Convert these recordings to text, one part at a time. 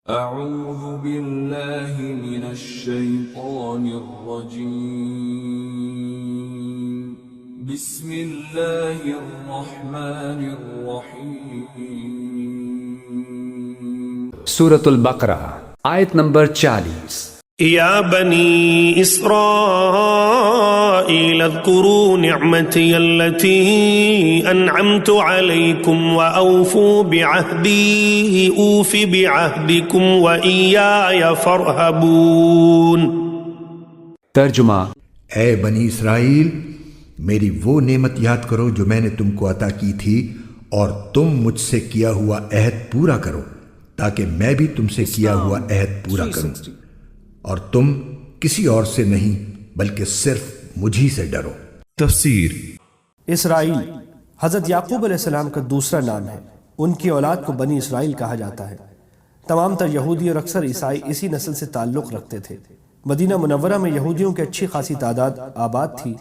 أعوذ بالله من الشيطان الرجيم بسم الله الرحمن الرحيم سورة البقرہ آیت نمبر 40۔ يا بني إسرائيل اذكروا نعمتي التي أنعمت عليكم وأوفوا بعهدي أوف بعهدكم وإياي فارهبون۔ ترجمہ: اے بنی اسرائیل، میری وہ نعمت یاد کرو جو میں نے تم کو عطا کی تھی، اور تم مجھ سے کیا ہوا عہد پورا کرو تاکہ میں بھی تم سے کیا ہوا عہد پورا کروں، اور تم کسی اور سے نہیں بلکہ صرف مجھی سے ڈرو۔ تفسیر: اسرائیل حضرت یعقوب علیہ السلام کا دوسرا نام ہے۔ ان کی اولاد کو بنی اسرائیل کہا جاتا ہے۔ تمام تر یہودی اور اکثر عیسائی اسی نسل سے تعلق رکھتے تھے۔ مدینہ منورہ میں یہودیوں کی اچھی خاصی تعداد آباد تھی،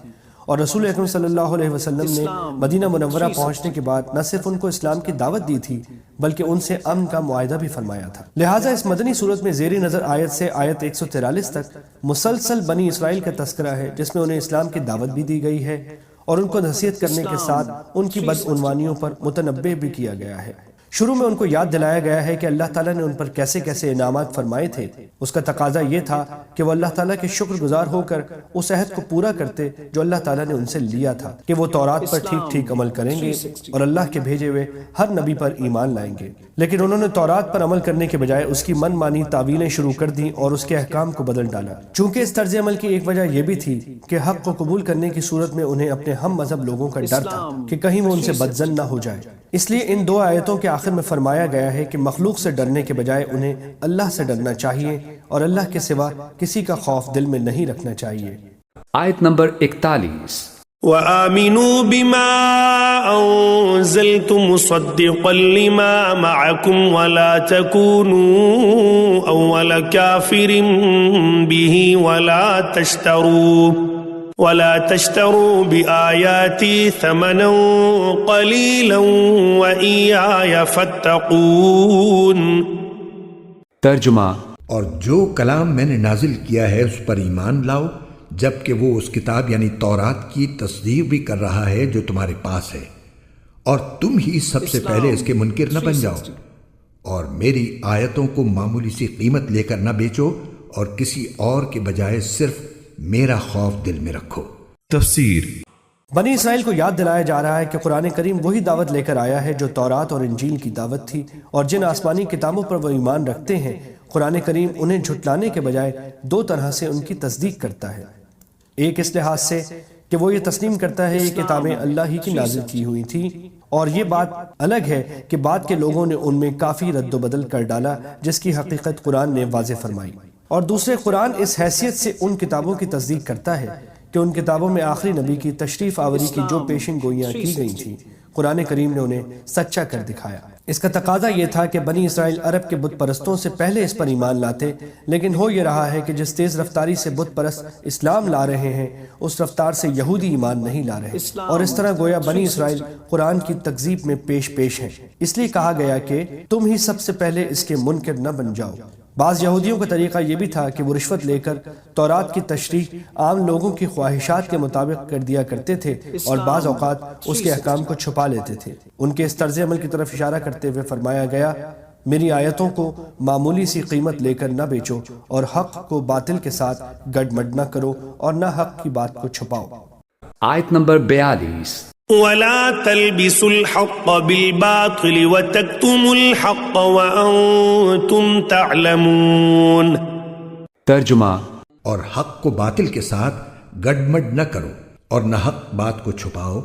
اور رسول اکرم صلی اللہ علیہ وسلم نے مدینہ منورہ پہنچنے کے بعد نہ صرف ان کو اسلام کی دعوت دی تھی بلکہ ان سے امن کا معاہدہ بھی فرمایا تھا۔ لہٰذا اس مدنی صورت میں زیر نظر آیت سے آیت 143 تک مسلسل بنی اسرائیل کا تذکرہ ہے، جس میں انہیں اسلام کی دعوت بھی دی گئی ہے اور ان کو نصیحت کرنے کے ساتھ ان کی بدعنوانیوں پر متنبہ بھی کیا گیا ہے۔ شروع میں ان کو یاد دلایا گیا ہے کہ اللہ تعالیٰ نے ان پر کیسے کیسے انعامات فرمائے تھے۔ اس کا تقاضا یہ تھا کہ وہ اللہ تعالیٰ کے شکر گزار ہو کر اس عہد کو پورا کرتے جو اللہ تعالیٰ نے ان سے لیا تھا کہ وہ تورات پر ٹھیک ٹھیک عمل کریں گے اور اللہ کے بھیجے ہوئے ہر نبی پر ایمان لائیں گے، لیکن انہوں نے تورات پر عمل کرنے کے بجائے اس کی من مانی تعویلیں شروع کر دیں اور اس کے احکام کو بدل ڈالا۔ چونکہ اس طرز عمل کی ایک وجہ یہ بھی تھی کہ حق کو قبول کرنے کی صورت میں انہیں اپنے ہم مذہب لوگوں کا ڈر تھا کہ کہیں وہ ان سے بدظن نہ ہو جائے۔ اس لیے ان دو آیتوں کے آخر میں فرمایا گیا ہے کہ مخلوق سے ڈرنے کے بجائے انہیں اللہ سے ڈرنا چاہیے اور اللہ کے سوا کسی کا خوف دل میں نہیں رکھنا چاہیے۔ آیت نمبر 41۔ وآمنوا بما أنزلت مصدقا لما معكم ولا تكونوا أول كافر به ولا تشتروا بآياتي ثمنا قليلا وإياي فاتقون۔ ترجمہ: اور جو کلام میں نے نازل کیا ہے اس پر ایمان لاؤ، جبکہ وہ اس کتاب یعنی تورات کی تصدیق بھی کر رہا ہے جو تمہارے پاس ہے، اور تم ہی سب سے پہلے اس کے منکر نہ بن جاؤ، اور میری آیتوں کو معمولی سی قیمت لے کر نہ بیچو، اور کسی اور کے بجائے صرف میرا خوف دل میں رکھو۔ تفسیر: بنی اسرائیل کو یاد دلایا جا رہا ہے کہ قرآن کریم وہی دعوت لے کر آیا ہے جو تورات اور انجیل کی دعوت تھی، اور جن آسمانی کتابوں پر وہ ایمان رکھتے ہیں قرآن کریم انہیں جھٹلانے کے بجائے دو طرح سے ان کی تصدیق کرتا ہے۔ ایک اس لحاظ سے کہ وہ یہ تسلیم کرتا ہے یہ کتابیں اللہ ہی کی نازل کی ہوئی تھی، اور یہ بات الگ ہے کہ بعد کے لوگوں نے ان میں کافی رد و بدل کر ڈالا جس کی حقیقت قرآن نے واضح فرمائی۔ اور دوسرے، قرآن اس حیثیت سے ان کتابوں کی تصدیق کرتا ہے کہ ان کتابوں میں آخری نبی کی تشریف آوری کی جو پیشن گوئیاں کی گئی تھیں قرآن کریم نے انہیں سچا کر دکھایا۔ اس کا تقاضا یہ تھا کہ بنی اسرائیل عرب کے بت پرستوں سے پہلے اس پر ایمان لاتے، لیکن ہو یہ رہا ہے کہ جس تیز رفتاری سے بت پرست اسلام لا رہے ہیں اس رفتار سے یہودی ایمان نہیں لا رہے، اور اس طرح گویا بنی اسرائیل قرآن کی تکذیب میں پیش ہیں۔ اس لیے کہا گیا کہ تم ہی سب سے پہلے اس کے منکر نہ بن جاؤ۔ بعض یہودیوں کا طریقہ یہ بھی تھا کہ وہ رشوت لے کر تورات کی تشریح عام لوگوں کی خواہشات کے مطابق کر دیا کرتے تھے، اور بعض اوقات اس کے احکام کو چھپا لیتے تھے۔ ان کے اس طرز عمل کی طرف اشارہ کرتے ہوئے فرمایا گیا، میری آیتوں کو معمولی سی قیمت لے کر نہ بیچو، اور حق کو باطل کے ساتھ گڈمڈ نہ کرو، اور نہ حق کی بات کو چھپاؤ۔ آیت نمبر 42۔ ولا تلبسوا الحق بالباطل وتكتموا الحق وأنتم تعلمون۔ ترجمہ: اور حق کو باطل کے ساتھ گڈمڈ نہ کرو اور نہ حق بات کو چھپاؤ،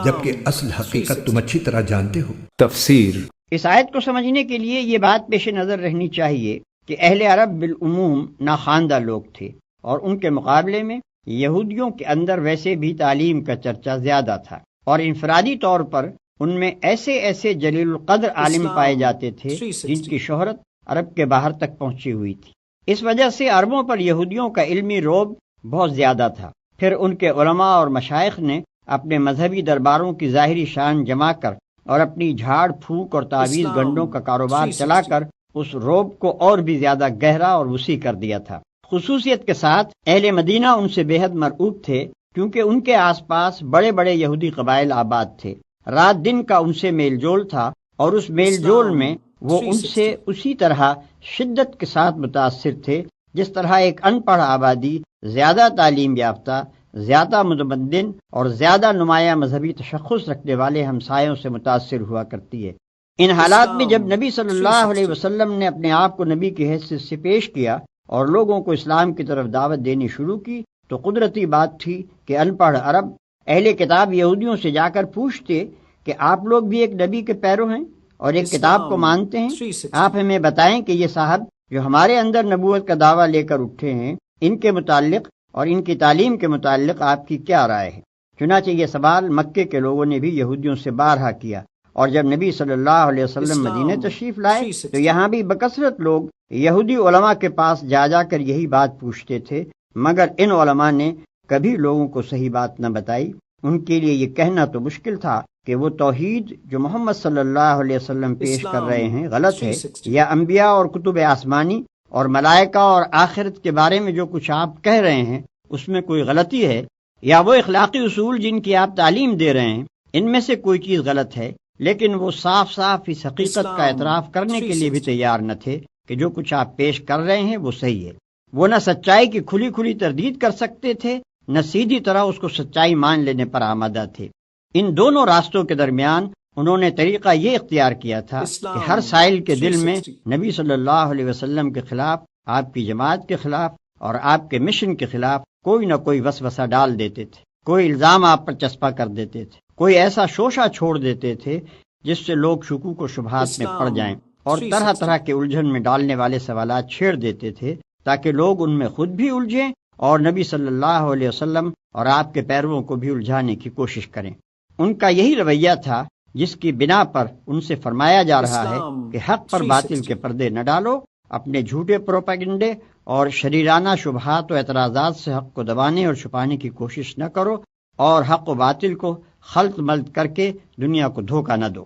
جبکہ اصل حقیقت تم اچھی طرح جانتے ہو۔ تفسیر: اس آیت کو سمجھنے کے لیے یہ بات پیش نظر رہنی چاہیے کہ اہل عرب بالعموم ناخواندہ لوگ تھے، اور ان کے مقابلے میں یہودیوں کے اندر ویسے بھی تعلیم کا چرچا زیادہ تھا، اور انفرادی طور پر ان میں ایسے جلیل القدر عالم پائے جاتے تھے جن کی شہرت عرب کے باہر تک پہنچی ہوئی تھی۔ اس وجہ سے عربوں پر یہودیوں کا علمی رعب بہت زیادہ تھا۔ پھر ان کے علماء اور مشائخ نے اپنے مذہبی درباروں کی ظاہری شان جما کر اور اپنی جھاڑ پھونک اور تعویذ گنڈوں کا کاروبار چلا کر اس روب کو اور بھی زیادہ گہرا اور وسیع کر دیا تھا۔ خصوصیت کے ساتھ اہل مدینہ ان سے بے حد مرعوب تھے، کیونکہ ان کے آس پاس بڑے بڑے یہودی قبائل آباد تھے۔ رات دن کا ان سے میل جول تھا، اور اس میل جول میں وہ ان سے اسی طرح شدت کے ساتھ متاثر تھے جس طرح ایک ان پڑھ آبادی زیادہ تعلیم یافتہ، زیادہ متمدن اور زیادہ نمایاں مذہبی تشخص رکھنے والے ہمسایوں سے متاثر ہوا کرتی ہے۔ ان حالات میں جب نبی صلی اللہ علیہ وسلم نے اپنے آپ کو نبی کی حیثیت سے پیش کیا اور لوگوں کو اسلام کی طرف دعوت دینی شروع کی، تو قدرتی بات تھی کہ ان پڑھ عرب اہل کتاب یہودیوں سے جا کر پوچھتے کہ آپ لوگ بھی ایک نبی کے پیرو ہیں اور ایک کتاب کو مانتے ہیں؟ آپ ہمیں بتائیں کہ یہ صاحب جو ہمارے اندر نبوت کا دعویٰ لے کر اٹھے ہیں، ان کے متعلق اور ان کی تعلیم کے متعلق آپ کی کیا رائے ہے؟ چنانچہ یہ سوال مکے کے لوگوں نے بھی یہودیوں سے بارہا کیا، اور جب نبی صلی اللہ علیہ وسلم مدینہ تشریف لائے تو یہاں بھی بکثرت لوگ یہودی علماء کے پاس جا جا کر یہی بات پوچھتے تھے، مگر ان علماء نے کبھی لوگوں کو صحیح بات نہ بتائی۔ ان کے لیے یہ کہنا تو مشکل تھا کہ وہ توحید جو محمد صلی اللہ علیہ وسلم پیش کر رہے ہیں غلط ہے، یا انبیاء اور کتب آسمانی اور ملائکہ اور آخرت کے بارے میں جو کچھ آپ کہہ رہے ہیں اس میں کوئی غلطی ہے، یا وہ اخلاقی اصول جن کی آپ تعلیم دے رہے ہیں ان میں سے کوئی چیز غلط ہے۔ لیکن وہ صاف صاف اس حقیقت کا اعتراف کرنے کے لیے بھی تیار نہ تھے کہ جو کچھ آپ پیش کر رہے ہیں وہ صحیح ہے۔ وہ نہ سچائی کی کھلی کھلی تردید کر سکتے تھے، نہ سیدھی طرح اس کو سچائی مان لینے پر آمادہ تھے۔ ان دونوں راستوں کے درمیان انہوں نے طریقہ یہ اختیار کیا تھا کہ ہر سائل کے دل میں نبی صلی اللہ علیہ وسلم کے خلاف، آپ کی جماعت کے خلاف اور آپ کے مشن کے خلاف کوئی نہ کوئی وسوسہ ڈال دیتے تھے، کوئی الزام آپ پر چسپاں کر دیتے تھے، کوئی ایسا شوشہ چھوڑ دیتے تھے جس سے لوگ شکوک و شبہات میں پڑ جائیں، اور طرح طرح کے الجھن میں ڈالنے والے سوالات چھیڑ دیتے تھے تاکہ لوگ ان میں خود بھی الجھیں اور نبی صلی اللہ علیہ وسلم اور آپ کے پیرووں کو بھی الجھانے کی کوشش کریں۔ ان کا یہی رویہ تھا جس کی بنا پر ان سے فرمایا جا رہا ہے کہ حق پر باطل کے پردے نہ ڈالو، اپنے جھوٹے پروپیگنڈے اور شریرانہ شبہات و اعتراضات سے حق کو دبانے اور چھپانے کی کوشش نہ کرو، اور حق و باطل کو خلط ملط کر کے دنیا کو دھوکہ نہ دو۔